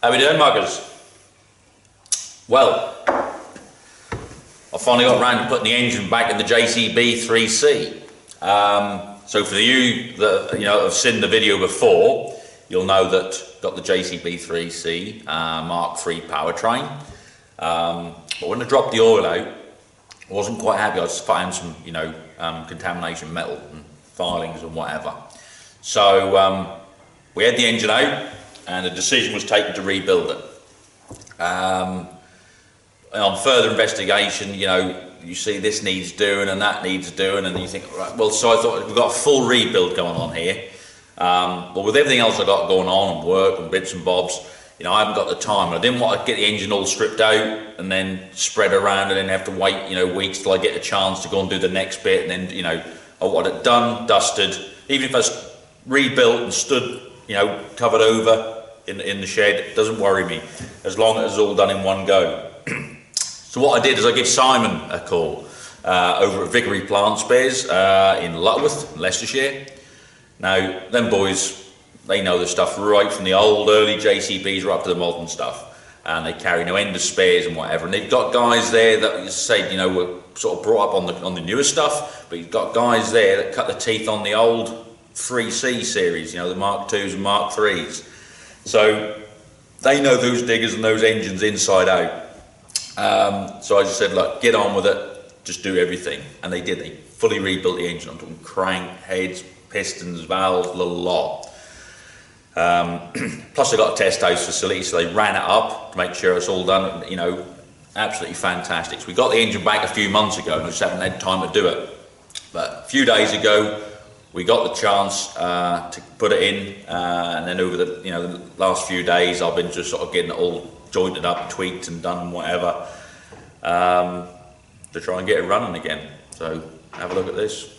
How we doing, muggers? Well, I finally got around to putting the engine back in the JCB 3C. So for you that have seen the video before, you'll know that got the JCB 3C Mk3 powertrain. But when I dropped the oil out, I wasn't quite happy. I just found some contamination, metal and filings and whatever. So we had the engine out, and the decision was taken to rebuild it. On further investigation, you see this needs doing and that needs doing, and you think, right, well, so I thought we've got a full rebuild going on here. But with everything else I've got going on, and work and bits and bobs, I haven't got the time. I didn't want to get the engine all stripped out and then spread around and then have to wait, weeks till I get a chance to go and do the next bit. And then, I want it done, dusted. Even if I rebuilt and stood, covered over in the shed, it doesn't worry me, as long as it's all done in one go. So what I did is I gave Simon a call over at Vickery Plant Spares in Lutterworth, Leicestershire. Now, them boys, they know the stuff right from the old early JCBs right up to the modern stuff, and they carry no end of spares and whatever. And they've got guys there that, you say, were sort of brought up on the newer stuff, but you've got guys there that cut the teeth on the old 3C series, the Mark 2s and Mark 3s. So they know those diggers and those engines inside out. So I just said, look, get on with it, just do everything. And they did. They fully rebuilt the engine. I'm talking crank, heads, pistons, valves, the lot. Plus I got a test house facility, so they ran it up to make sure it's all done, absolutely fantastic. So we got the engine back a few months ago, and I just haven't had time to do it. But a few days ago, we got the chance to put it in, and then over the last few days, I've been just sort of getting it all jointed up, tweaked and done whatever, to try and get it running again. So have a look at this.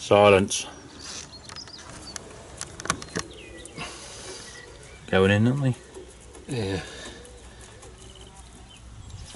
Silence. Going in, aren't they? Yeah.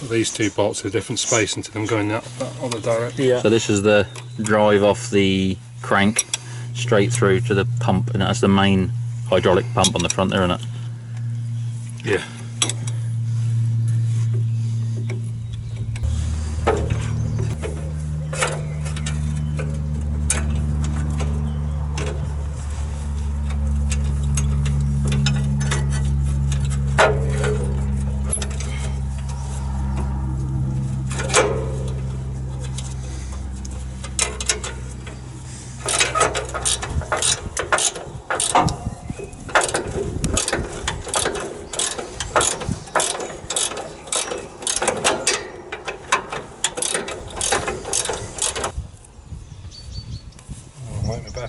But these two bolts are a different space into them going that other direction. Yeah. So this is the drive off the crank straight through to the pump, and that's the main hydraulic pump on the front there, isn't it? Yeah.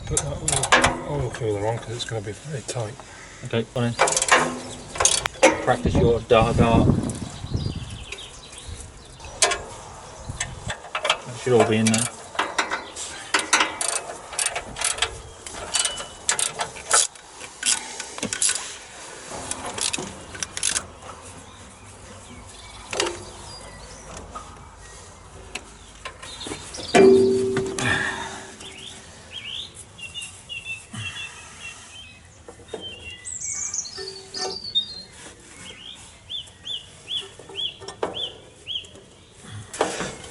Put that oil cooler on because it's going to be very tight. Okay, on in. Practice your dart. That should all be in there.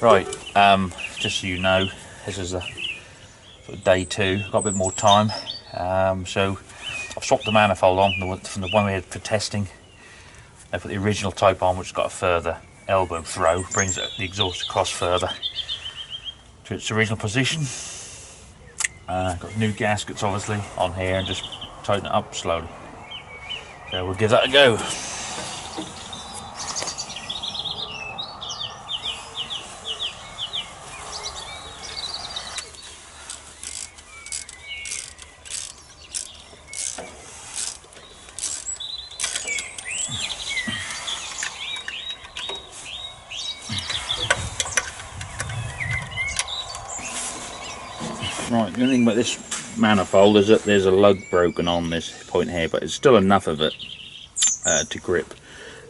Right, just so you know, this is sort of day 2, got a bit more time, so I've swapped the manifold on from the one we had for testing. I put the original type on, which has got a further elbow throw, brings the exhaust across further to its original position. Got new gaskets obviously on here, and just tighten it up slowly. So we'll give that a go. Right, the only thing about this manifold is that there's a lug broken on this point here, but it's still enough of it to grip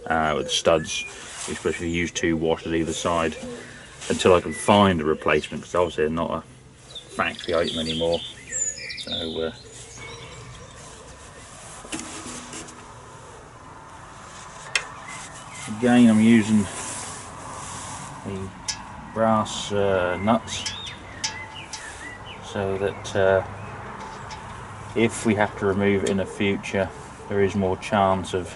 with the studs, especially use 2 washed at either side, until I can find a replacement, because obviously they're not a factory item anymore. So again, I'm using the brass nuts, so that if we have to remove it in the future, there is more chance of,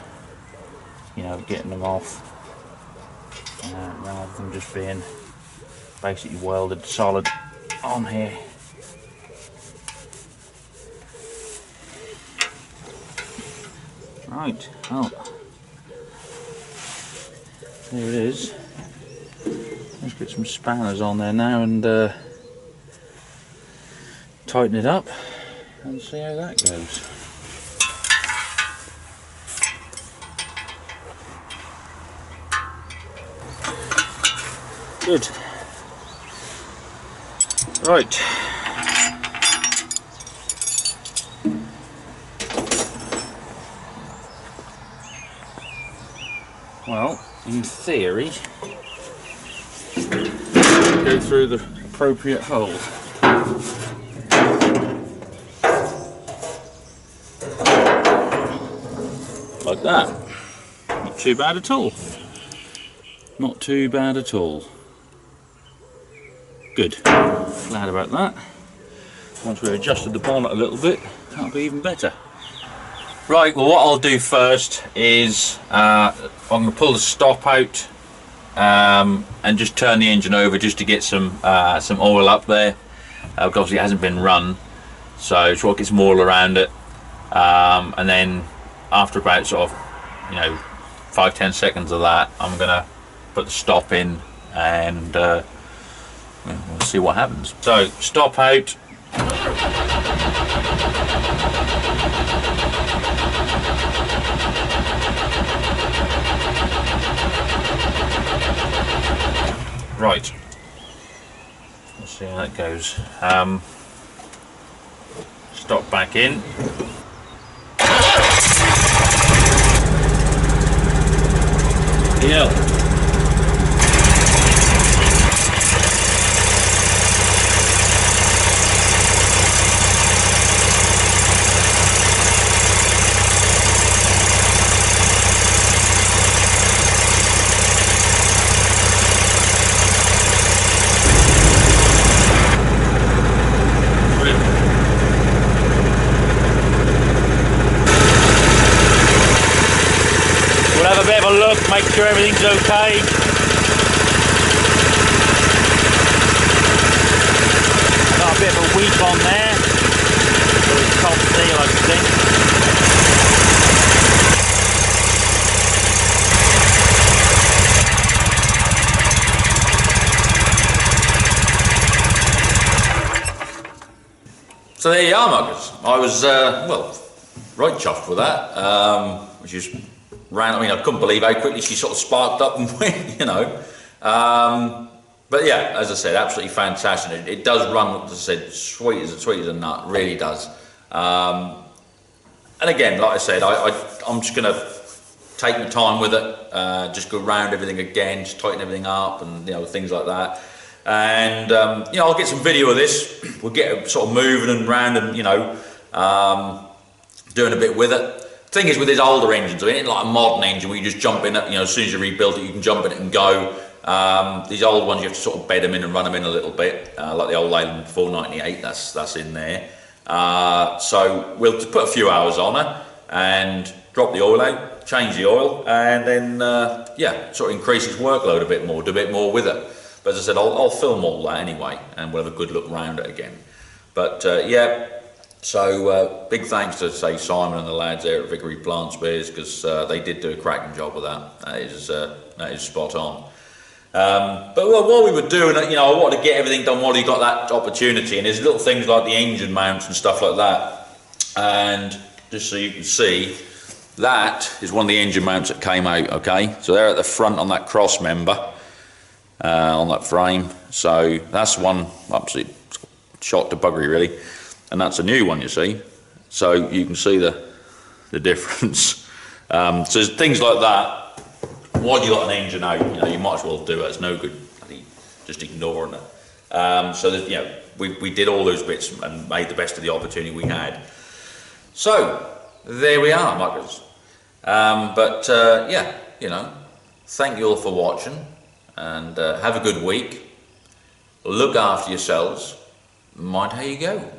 you know, getting them off, rather than just being basically welded solid on here. Right, well, there it is. Let's get some spanners on there now and tighten it up and see how that goes. Good. Right. Well, in theory, go through the appropriate hole. Like that. Not too bad at all. Not too bad at all. Good. Glad about that. Once we adjusted the bonnet a little bit, that'll be even better. Right, well, what I'll do first is I'm going to pull the stop out and just turn the engine over just to get some oil up there. Obviously it hasn't been run, so try to get some oil around it, and then after about sort of, you know, 5-10 seconds of that, I'm going to put the stop in and we'll see what happens. So stop out. Right, let's see how that goes. stop back in. Yeah. We'll have a bit of a look, make sure everything's okay. Got a bit of a weep on there. So it's top seal, I think. So there you are, muggers. I was, well, right chuffed with that. Which is I mean, I couldn't believe how quickly she sort of sparked up and went, you know. But yeah, as I said, absolutely fantastic. It does run, as I said, sweet as a nut, really does. And again, like I said, I'm just going to take my time with it, just go around everything again, just tighten everything up and, you know, things like that. And, you know, I'll get some video of this. We'll get it sort of moving and round and, you know, doing a bit with it. Thing is with these older engines, I mean, it's like a modern engine where you just jump in it, you know, as soon as you rebuild it, you can jump in it and go. These old ones, you have to sort of bed them in and run them in a little bit, like the old Leyland 498, that's in there. So we'll just put a few hours on it and drop the oil out, change the oil, and then, yeah, sort of increase its workload a bit more, do a bit more with it. But as I said, I'll film all that anyway, and we'll have a good look round it again. But yeah. So big thanks to say Simon and the lads there at Vickery Plant Spares, because they did do a cracking job with that. That is spot on. But while we were doing it, you know, I wanted to get everything done while you got that opportunity. And there's little things like the engine mounts and stuff like that. And just so you can see, that is one of the engine mounts that came out. Okay, so they're at the front on that cross member on that frame. So that's one absolute shot to buggery really. And that's a new one, you see, so you can see the difference. So there's things like that. While you got an engine out, you know, you might as well do it. It's no good just ignoring it. So that, you know, we did all those bits and made the best of the opportunity we had. So there we are, muggers. But yeah, you know, thank you all for watching, and have a good week. Look after yourselves. Mind how you go.